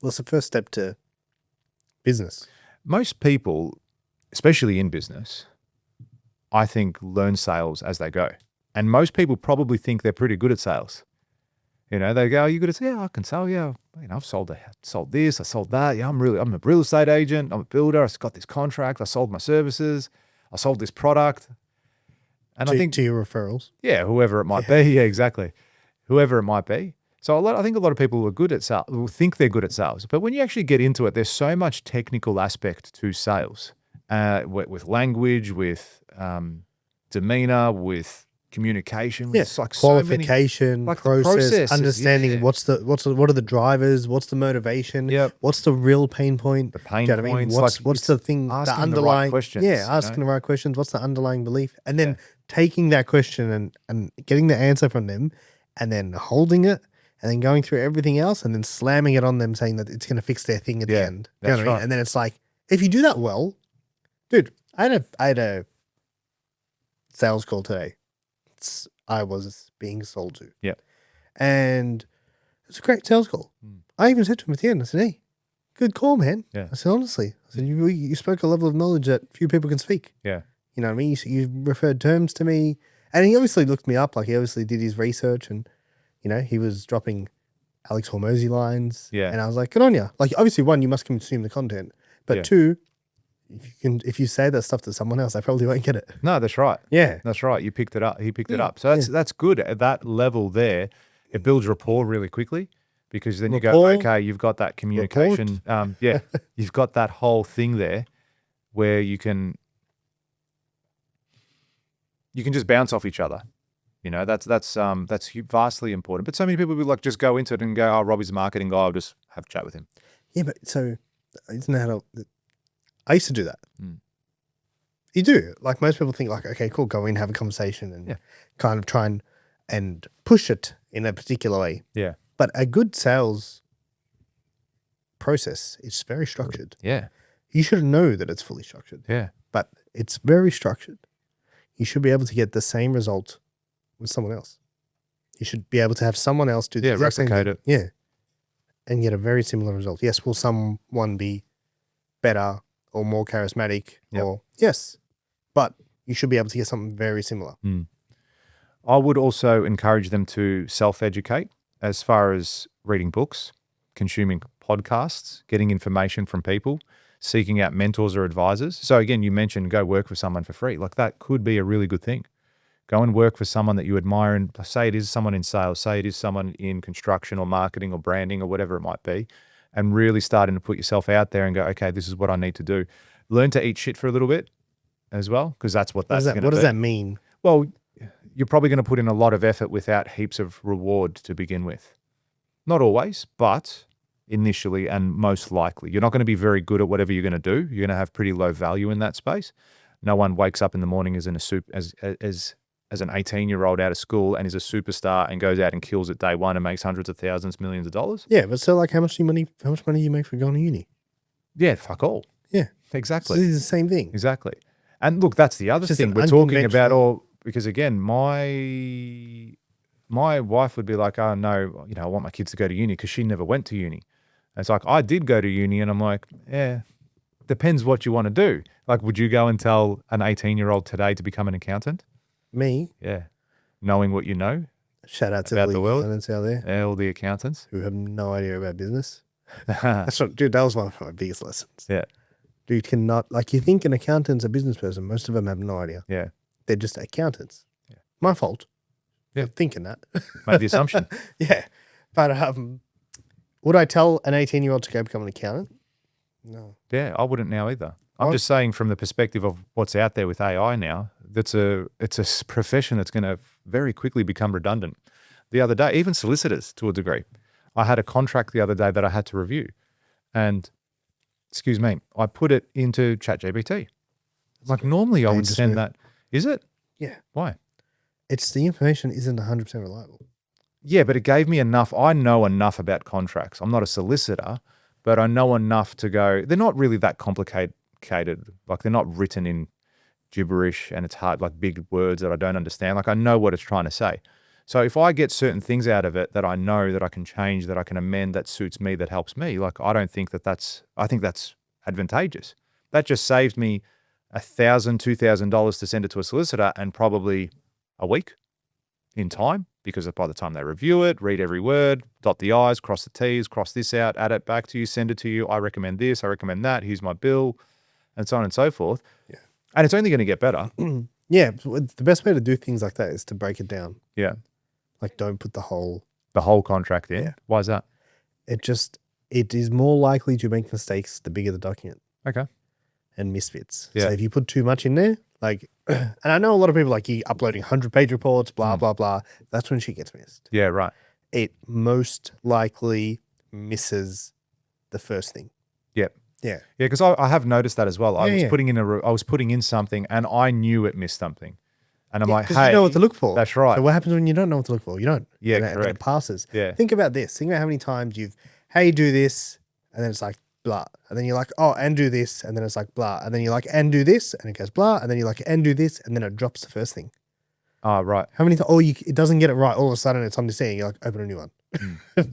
What's the first step to business? Most people, especially in business, I think learn sales as they go. And most people probably think they're pretty good at sales. You know, they go, "Are you good at sales? Yeah, I can sell. Yeah, you know, I've sold this, I sold that. Yeah, I'm a real estate agent. I'm a builder. I've got this contract. I sold my services. I sold this product." And I think to your referrals. Yeah, whoever it might be. Yeah, exactly. Whoever it might be. So I think a lot of people are good at sales, will think they're good at sales. But when you actually get into it, there's so much technical aspect to sales, with language, with demeanor, with communication. Yes, like qualification, so many, process, understanding what are the drivers, what's the motivation, what's the real pain point, the pain do you know what I mean? points. What's the thing, the underlying questions. Asking the right questions. What's the underlying belief, and then taking that question and getting the answer from them, and then holding it, and then going through everything else, and then slamming it on them, saying that it's going to fix their thing at the end. You know what I mean? And then it's like, if you do that well, dude, I had a sales call today. I was being sold to. Yeah. And it's a great sales call. I even said to him at the end, I said, "Hey, good call, man." Yeah. I said, honestly, I said, you spoke a level of knowledge that few people can speak. Yeah. You know what I mean? You referred terms to me. And he obviously looked me up. Like, he obviously did his research, and, you know, he was dropping Alex Hormozy lines. Yeah. And I was like, good on you. Like, obviously, one, you must consume the content. But two, if you say that stuff to someone else, they probably won't get it. No, that's right. Yeah. That's right. You picked it up. He picked it up. So that's good. At that level there, it builds rapport really quickly, because then you go, okay, you've got that communication. You've got that whole thing there where you can just bounce off each other. You know, that's vastly important. But so many people will like just go into it and go, "Oh, Robbie's a marketing guy. I'll just have a chat with him." Yeah, but so isn't that how I used to do that. You do. Like, most people think like, okay, cool, go in, have a conversation, and kind of try and push it in a particular way. Yeah. But a good sales process is very structured. Yeah. You should know that it's fully structured. Yeah. But it's very structured. You should be able to get the same result with someone else. You should be able to have someone else do the exact same thing. Replicate it. Yeah. And get a very similar result. Yes, will someone be better or more charismatic? Or yes. But you should be able to get something very similar. I would also encourage them to self-educate as far as reading books, consuming podcasts, getting information from people, seeking out mentors or advisors. So again, you mentioned go work for someone for free. Like, that could be a really good thing. Go and work for someone that you admire, and say it is someone in sales, say it is someone in construction or marketing or branding or whatever it might be, and really starting to put yourself out there and go, okay, this is what I need to do. Learn to eat shit for a little bit as well, because that's what that's going to be. What does that mean? Well, you're probably going to put in a lot of effort without heaps of reward to begin with. Not always, but initially and most likely. You're not going to be very good at whatever you're going to do. You're going to have pretty low value in that space. No one wakes up in the morning as an 18-year-old out of school and is a superstar and goes out and kills it day one and makes hundreds of thousands, millions of dollars. Yeah, but so like how much money you make for going to uni? Yeah, fuck all. Yeah. Exactly. So it's the same thing. Exactly. And look, that's the other thing we're talking about, because again, my wife would be like, "Oh no, I want my kids to go to uni," because she never went to uni. And it's like, I did go to uni, and I'm like, yeah, depends what you want to do. Like, would you go and tell an 18-year-old today to become an accountant? Me? Yeah. Knowing what you know. Shout out to about the world. Out there. Yeah, all the accountants. Who have no idea about business. That's what, dude, that was one of my biggest lessons. Yeah. Dude cannot, like, you think an accountant's a business person. Most of them have no idea. Yeah. They're just accountants. Yeah. My fault. Yeah. I'm thinking that. Made the assumption. Yeah. But would I tell an 18-year-old to go become an accountant? No. Yeah, I wouldn't now either. I'm just saying, from the perspective of what's out there with AI now, it's a profession that's going to very quickly become redundant. The other day, even solicitors to a degree. I had a contract the other day that I had to review, and I put it into ChatGPT. Like, normally I would send that. Is it? Yeah. Why? It's the information isn't 100% reliable. Yeah, but it gave me enough. I know enough about contracts. I'm not a solicitor, but I know enough to go, they're not really that complicated. Like, they're not written in gibberish and it's hard, like big words that I don't understand. Like, I know what it's trying to say. So if I get certain things out of it that I know that I can change, that I can amend, that suits me, that helps me, like I don't think I think that's advantageous. That just saved me $1,000, $2,000 to send it to a solicitor and probably a week in time, because by the time they review it, read every word, dot the I's, cross the T's, cross this out, add it back to you, send it to you. I recommend this, I recommend that. Here's my bill, and so on and so forth. Yeah. And it's only going to get better. Yeah. The best way to do things like that is to break it down. Yeah. Like, don't put the whole contract in. Yeah. Why is that? It is more likely to make mistakes the bigger the document. Okay. And misfits. Yeah. So if you put too much in there, like, and I know a lot of people like you uploading 100-page reports, blah, blah, blah. That's when shit gets missed. Yeah, right. It most likely misses the first thing. Yep. Yeah. Yeah, because I have noticed that as well. I was Yeah. putting in something and I knew it missed something. And I'm like, because hey, you know what to look for. That's right. So what happens when you don't know what to look for? You don't. Yeah, and correct. it passes. Yeah. Think about this. Think about how many times hey, do this, and then it's like blah, and then you're like, oh, and do this, and then it's like blah, and then you're like, and do this, and it goes blah, and then you're like, and do this, and then it drops the first thing. Oh, right. How many times? Oh, it doesn't get it right. All of a sudden, it's on the scene. You're like, open a new one. Have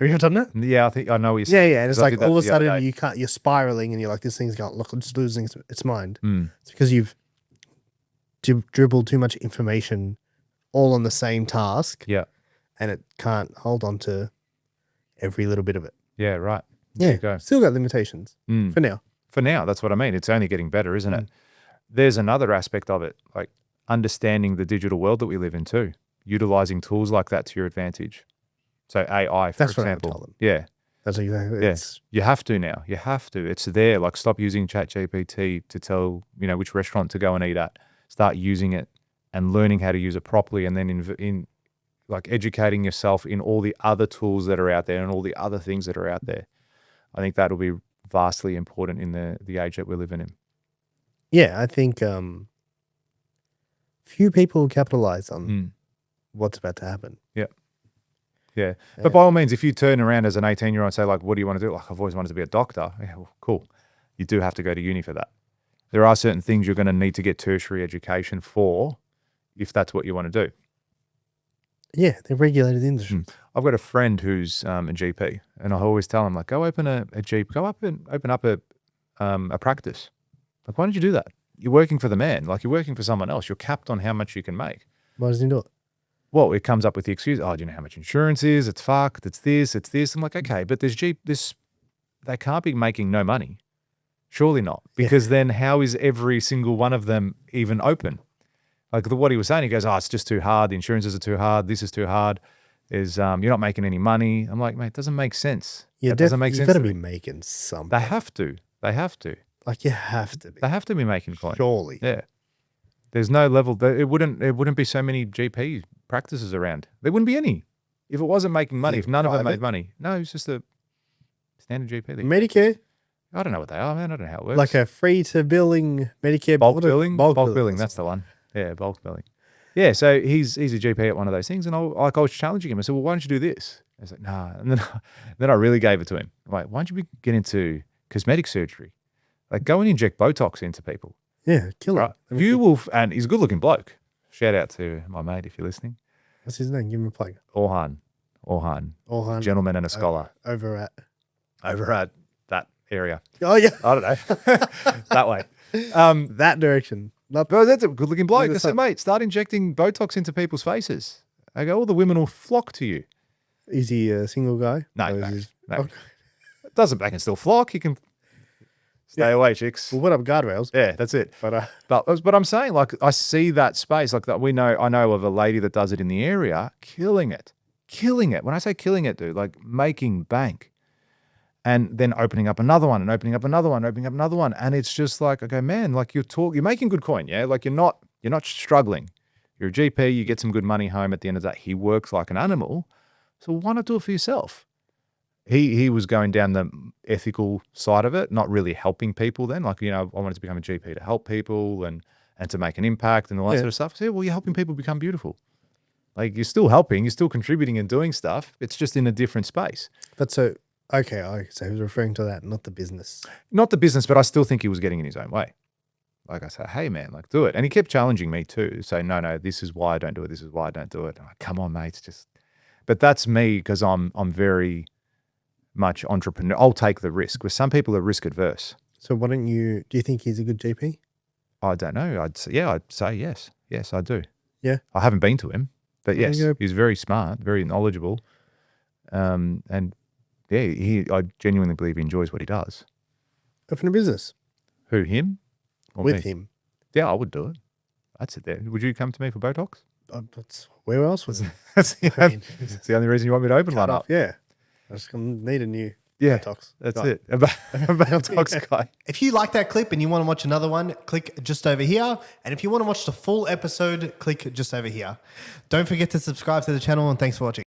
you ever done that? Yeah, I think I know what you're saying. Yeah, and it's 'Cause I like did that all of a the other sudden day. you're spiraling, and you're like, this thing's going, look, it's losing its mind. Mm. It's because you've dribbled too much information all on the same task. Yeah. And it can't hold on to every little bit of it. Yeah, right. There Yeah, you go. still got limitations Mm. for now. For now, that's what I mean. It's only getting better, isn't it? There's another aspect of it, like understanding the digital world that we live in too, utilizing tools like that to your advantage. So AI, for That's what I would example. tell them. Yeah. That's exactly. Yeah. It's, You have to now. You have to. It's there. Like, stop using ChatGPT to tell, which restaurant to go and eat at. Start using it and learning how to use it properly, and then in like educating yourself in all the other tools that are out there and all the other things that are out there. I think that'll be vastly important in the age that we're living in. yeah, I think few people capitalize on Mm. what's about to happen. Yeah. Yeah. But by all means, if you turn around as an 18-year-old and say, like, what do you want to do? Like, I've always wanted to be a doctor. Yeah, well, cool. You do have to go to uni for that. There are certain things you're going to need to get tertiary education for if that's what you want to do. Yeah, they're regulated industries. I've got a friend who's a GP, and I always tell him, like, go open a GP, go up and open up a practice. Like, why don't you do that? You're working for the man. Like, you're working for someone else. You're capped on how much you can make. Why doesn't he do it? Well, it comes up with the excuse, oh, do you know how much insurance is? It's fucked. It's this. It's this. I'm like, okay, but they can't be making no money. Surely not. Because then how is every single one of them even open? Like what he was saying, he goes, oh, it's just too hard. The insurances are too hard. This is too hard. You're not making any money. I'm like, mate, it doesn't make sense. Yeah, That doesn't make you've sense. got to to be me. making something. They have to. Like you have to be. They have to be making coin. Surely. Yeah. There's no level. It wouldn't be so many GP practices around. There wouldn't be any if it wasn't making money. Yeah, If none of them private. made money, no, it's just a standard GP. Medicare, I don't know what they are, man. I don't know how it works. like a free to billing Medicare. bulk what billing. Bulk billing. that's That's the one. Yeah, bulk billing. Yeah. So he's a GP at one of those things, and I was challenging him. I said, well, why don't you do this? I was like, nah. And then I really gave it to him. I'm like, why don't you get into cosmetic surgery? Like, go and inject Botox into people. Yeah, kill Right. him. You will, and he's a good looking bloke. Shout out to my mate if you're listening. What's his name? Give him a plug. Orhan, Orhan. gentleman and a scholar Over at. over at that area. Oh yeah, I don't know. That way. that direction. Not But that's a good looking bloke. I Look at said, mate, start injecting Botox into people's faces. I go, all the women will flock to you. Is he a single guy? No, Or is no, he- no. Okay. It doesn't, they can still flock. You can stay away, chicks. Well, what up, guardrails? Yeah, that's it. But But I'm saying, like, I see that space, like that. I know of a lady that does it in the area, killing it. When I say killing it, dude, like making bank, and then opening up another one, and opening up another one, opening up another one, and it's just like, okay, man, like you're making good coin, yeah. Like you're not struggling. You're a GP, you get some good money home at the end of that. He works like an animal, so why not do it for yourself? He was going down the ethical side of it, not really helping people then. Like, I wanted to become a GP to help people and to make an impact and all that Yeah. sort of stuff. I said, well, you're helping people become beautiful. Like, you're still helping, you're still contributing and doing stuff. It's just in a different space. but so okay. So he was referring to that, not the business. Not the business, but I still think he was getting in his own way. like I say, hey man, like do it. And he kept challenging me too, saying, no, this is why I don't do it. This is why I don't do it. I'm like, come on, mate, but that's me because I'm very much entrepreneur. I'll take the risk. Where some people are risk adverse. So why don't you? Do you think he's a good GP? I don't know. I'd say yes. Yes, I do. Yeah. I haven't been to him, but There yes, you go. he's very smart, very knowledgeable, and yeah, I genuinely believe he enjoys what he does. Open a business Who, him? Or with me? him. Yeah, I would do it. I'd sit there. Would you come to me for Botox? That's where else was it? That's the, I mean, that's the only reason you want me to open one up. Yeah, I just gonna need a new Yeah, Botox. that's guy. it. A Botox guy. If you like that clip and you want to watch another one, click just over here. And if you want to watch the full episode, click just over here. Don't forget to subscribe to the channel, and thanks for watching.